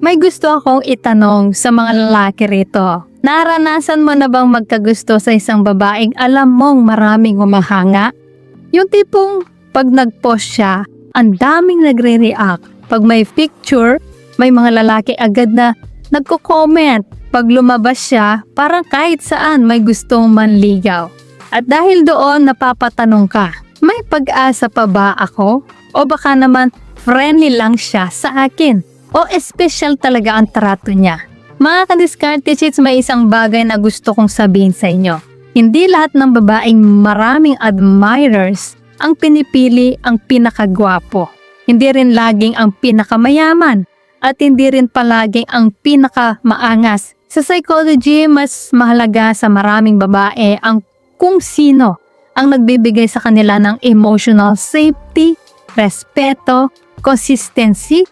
May gusto akong itanong sa mga lalaki rito. Naranasan mo na bang magkagusto sa isang babaeng alam mong maraming humahanga? Yung tipong pag nag-post siya, ang daming nagre-react. Pag may picture, may mga lalaki agad na nagko-comment. Pag lumabas siya, parang kahit saan may gustong manligaw. At dahil doon napapatanong ka, may pag-asa pa ba ako? O baka naman friendly lang siya sa akin? O espesyal talaga ang trato niya? Mga ka-Diskarte Chicks, may isang bagay na gusto kong sabihin sa inyo. Hindi lahat ng babaeng maraming admirers ang pinipili ang pinakagwapo. Hindi rin laging ang pinakamayaman at hindi rin palaging ang pinakamaangas. Sa psychology, mas mahalaga sa maraming babae ang kung sino ang nagbibigay sa kanila ng emotional safety, respeto, consistency,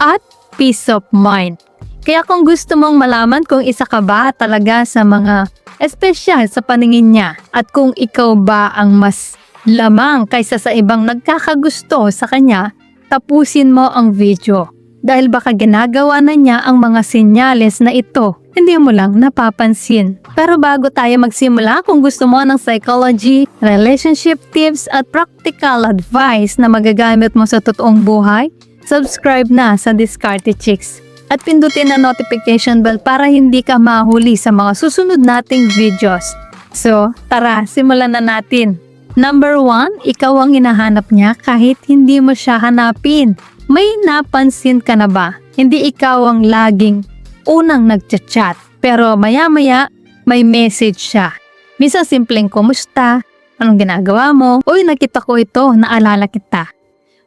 at peace of mind. Kaya kung gusto mong malaman kung isa ka ba talaga sa mga espesyal sa paningin niya at kung ikaw ba ang mas lamang kaysa sa ibang nagkakagusto sa kanya, tapusin mo ang video. Dahil baka ginagawa na niya ang mga senyales na ito, hindi mo lang napapansin. Pero bago tayo magsimula, kung gusto mo ng psychology, relationship tips at practical advice na magagamit mo sa totoong buhay, subscribe na sa Diskarte Chicks at pindutin ang notification bell para hindi ka mahuli sa mga susunod nating videos. So, tara, simulan na natin. Number 1, ikaw ang hinahanap niya kahit hindi mo siya hanapin. May napansin ka na ba? Hindi ikaw ang laging unang nagchat-chat, pero maya-maya may message siya. Minsan simpleng kumusta, anong ginagawa mo, uy nakita ko ito, naalala kita.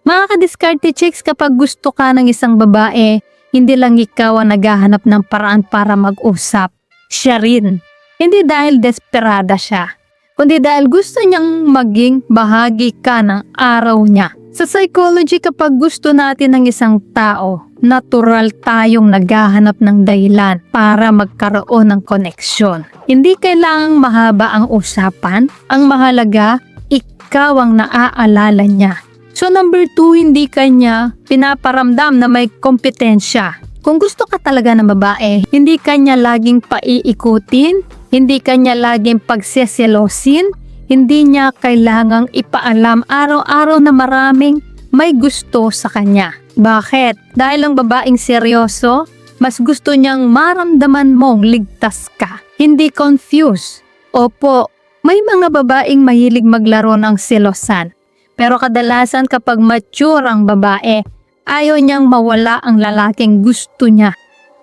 Mga ka-Diskarte Chicks, kapag gusto ka ng isang babae, hindi lang ikaw ang naghahanap ng paraan para mag-usap. Siya rin. Hindi dahil desperada siya, kundi dahil gusto niyang maging bahagi ka ng araw niya. Sa psychology, kapag gusto natin ng isang tao, natural tayong naghahanap ng dahilan para magkaroon ng koneksyon. Hindi kailangang mahaba ang usapan. Ang mahalaga, ikaw ang naaalala niya. So number 2, hindi kanya pinaparamdam na may kompetensya. Kung gusto ka talaga ng babae, hindi kanya laging paiikutin, hindi kanya laging pagseselosin, hindi niya kailangang ipaalam araw-araw na maraming may gusto sa kanya. Bakit? Dahil ang babaeng seryoso, mas gusto niyang maramdaman mong ligtas ka, hindi confused. Opo, may mga babaeng mahilig maglaro ng selosan. Pero kadalasan kapag mature ang babae, ayaw niyang mawala ang lalaking gusto niya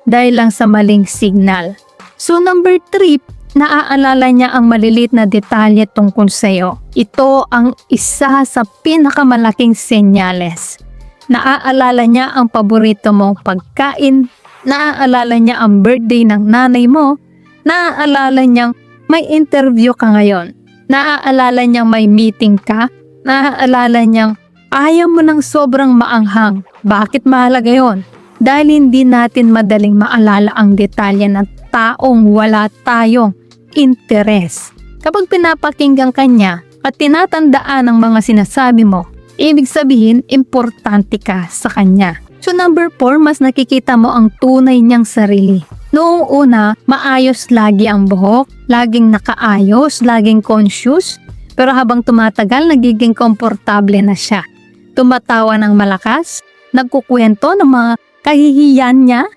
dahil lang sa maling signal. So number 3, naaalala niya ang maliliit na detalye tungkol sa'yo. Ito ang isa sa pinakamalaking senyales. Naaalala niya ang paborito mong pagkain, naaalala niya ang birthday ng nanay mo, naaalala niyang may interview ka ngayon, naaalala niyang may meeting ka, naaalala niyang ayaw mo ng sobrang maanghang. Bakit mahalaga yon? Dahil hindi natin madaling maalala ang detalye ng taong wala tayong interes. Kapag pinapakinggan ka niya at tinatandaan ang mga sinasabi mo, ibig sabihin importante ka sa kanya. So number 4, mas nakikita mo ang tunay niyang sarili. Noong una, maayos lagi ang buhok, laging nakaayos, laging conscious. Pero habang tumatagal, nagiging komportable na siya. Tumatawa ng malakas, nagkukwento ng mga kahihiyan niya.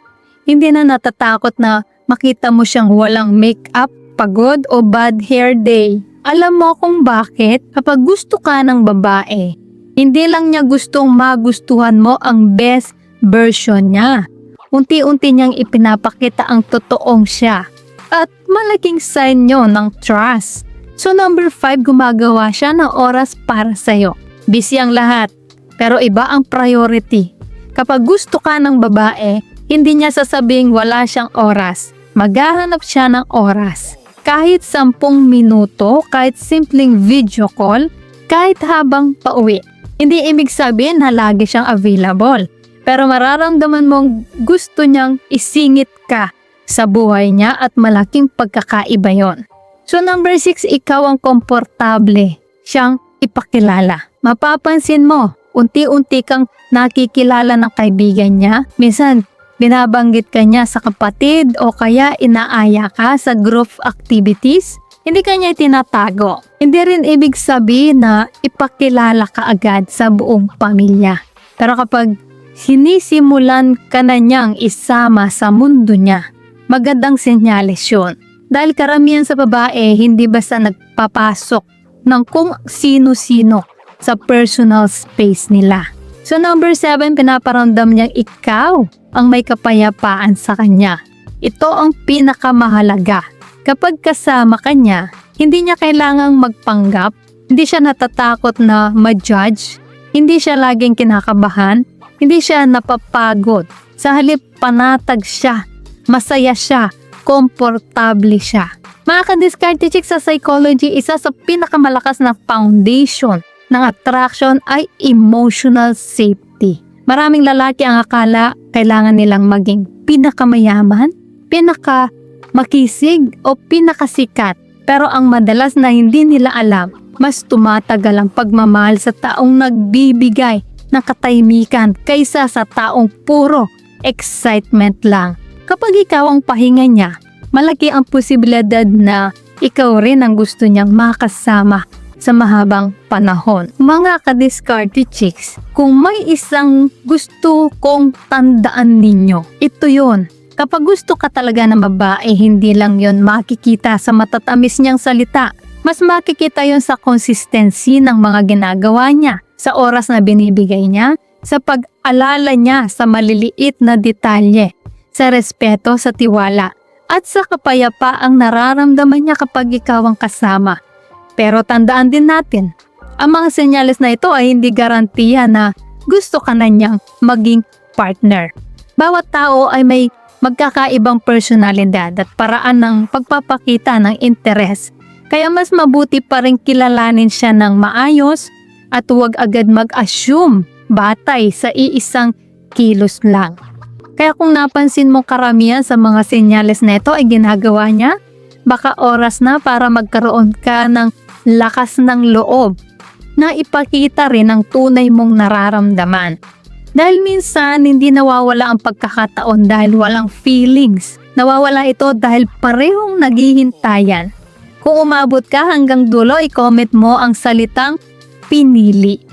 Hindi na natatakot na makita mo siyang walang make-up, pagod o bad hair day. Alam mo kung bakit? Kapag gusto ka ng babae, hindi lang niya gustong magustuhan mo ang best version niya. Unti-unti niyang ipinapakita ang totoong siya. At malaking sign nyo ng trust. So number 5, gumagawa siya ng oras para sa'yo. Busy ang lahat, pero iba ang priority. Kapag gusto ka ng babae, hindi niya sasabing wala siyang oras. Maghahanap siya ng oras. Kahit 10 minuto, kahit simpleng video call, kahit habang pauwi. Hindi ibig sabihin na lagi siyang available. Pero mararamdaman mong gusto niyang isingit ka sa buhay niya at malaking pagkakaiba yon. So number 6, ikaw ang komportable siyang ipakilala. Mapapansin mo, unti-unti kang nakikilala ng kaibigan niya. Minsan, binabanggit ka niya sa kapatid o kaya inaaya ka sa group activities, hindi ka niya itinatago. Hindi rin ibig sabihin na ipakilala ka agad sa buong pamilya. Pero kapag sinisimulan ka na niyang isama sa mundo niya, magandang senyales yun. Dahil karamihan sa babae, hindi basta nagpapasok ng kung sino-sino sa personal space nila. So number 7, pinaparamdam niyang ikaw ang may kapayapaan sa kanya. Ito ang pinakamahalaga. Kapag kasama ka niya, hindi niya kailangang magpanggap, hindi siya natatakot na ma-judge, hindi siya laging kinakabahan, hindi siya napapagod. Sa halip, panatag siya, masaya siya, komportable siya. Mga ka-diskarte chicks, sa psychology, isa sa pinakamalakas na foundation ng attraction ay emotional safety. Maraming lalaki ang akala kailangan nilang maging pinakamayaman, pinakamakisig o pinakasikat. Pero ang madalas na hindi nila alam, mas tumatagal ang pagmamahal sa taong nagbibigay ng katahimikan kaysa sa taong puro excitement lang. Kapag ikaw ang pahinga niya, malaki ang posibilidad na ikaw rin ang gusto niyang makasama sa mahabang panahon. Mga ka-diskarte chicks, kung may isang gusto kong tandaan ninyo, ito yon. Kapag gusto ka talaga ng babae, hindi lang yon makikita sa matatamis niyang salita. Mas makikita yon sa consistency ng mga ginagawa niya, sa oras na binibigay niya, sa pag-alala niya sa maliliit na detalye, sa respeto, sa tiwala, at sa kapayapaang nararamdaman niya kapag ikaw ang kasama. Pero tandaan din natin, ang mga senyales na ito ay hindi garantiya na gusto ka na niyang maging partner. Bawat tao ay may magkakaibang personalidad at paraan ng pagpapakita ng interes. Kaya mas mabuti pa rin kilalanin siya ng maayos at huwag agad mag-assume batay sa iisang kilos lang. Kaya kung napansin mo karamihan sa mga senyales na ito ay ginagawa niya, baka oras na para magkaroon ka ng lakas ng loob na ipakita rin ang tunay mong nararamdaman. Dahil minsan hindi nawawala ang pagkakataon dahil walang feelings. Nawawala ito dahil parehong naghihintayan. Kung umabot ka hanggang dulo, i-comment mo ang salitang pinili.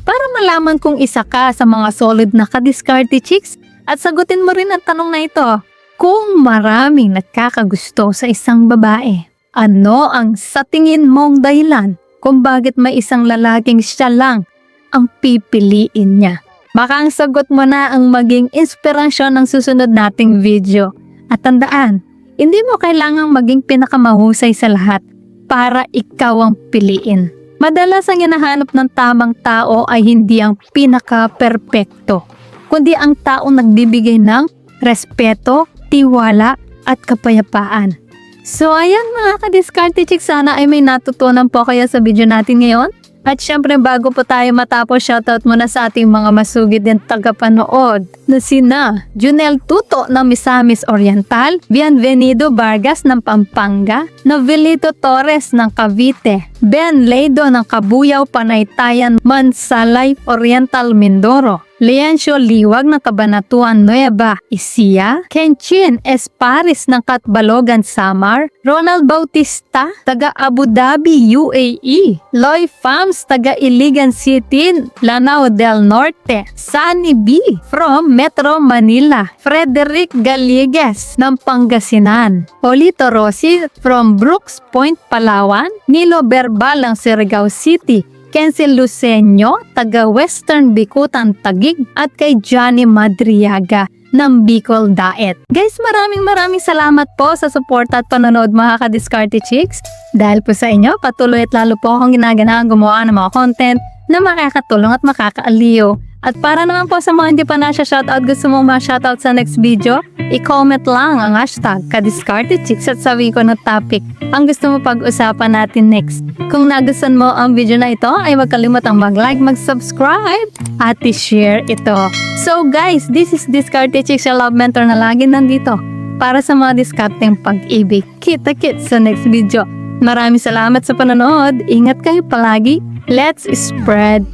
Para malaman kung isa ka sa mga solid na ka-diskarte chicks at sagutin mo rin ang tanong na ito. Kung maraming nagkakagusto sa isang babae, ano ang sa tingin mong dahilan kung bakit may isang lalaking siya lang ang pipiliin niya? Baka ang sagot mo na ang maging inspirasyon ng susunod nating video. At tandaan, hindi mo kailangang maging pinakamahusay sa lahat para ikaw ang piliin. Madalas ang hinahanap ng tamang tao ay hindi ang pinaka-perpekto, kundi ang taong nagbibigay ng respeto, tiwala at kapayapaan. So ayan mga ka-diskarte chicks, sana ay may natutunan po kayo sa video natin ngayon. At syempre bago po tayo matapos, shoutout muna sa ating mga masugid din tagapanood na sina Junel Tuto ng Misamis Oriental, Bienvenido Vargas ng Pampanga, Novelito Torres ng Cavite, Ben Leido ng Kabuyaw, Panaytayan, Mansalay Oriental, Mindoro, Leancio Liwag ng Cabanatuan Nueva Ecija, Kenchin Esparis ng Katbalogan Samar, Ronald Bautista taga Abu Dhabi UAE, Loy Fams taga Iligan City, Lanao del Norte, Sunny B from Metro Manila, Frederick Gallegues ng Pangasinan, Polito Rossi from Brooks Point, Palawan, Nilo Berbal ng Surigao City, Kenzie Luceño, taga Western Bikutan, Taguig, at kay Johnny Madriaga ng Bicol Daet. Guys, maraming salamat po sa support at panonood mga ka-diskarte chicks. Dahil po sa inyo, patuloy at lalo po akong ginaganahan gumawa ng mga content na makakatulong at makakaaliw. At para naman po sa mga hindi pa na-shoutout, gusto mong ma-shoutout sa next video, i-comment lang ang hashtag ka-diskarte chicks at sabi ko na topic ang gusto mo pag-usapan natin next. Kung nagustuhan mo ang video na ito, ay huwag kalimutang mag-like, mag-subscribe, at i-share ito. So guys, this is Diskarte Chicks, your love mentor na lagi nandito para sa mga diskarteng pag-ibig. Kita-kits sa next video. Maraming salamat sa panonood. Ingat kayo palagi. Let's spread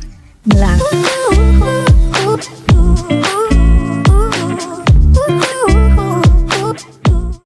love.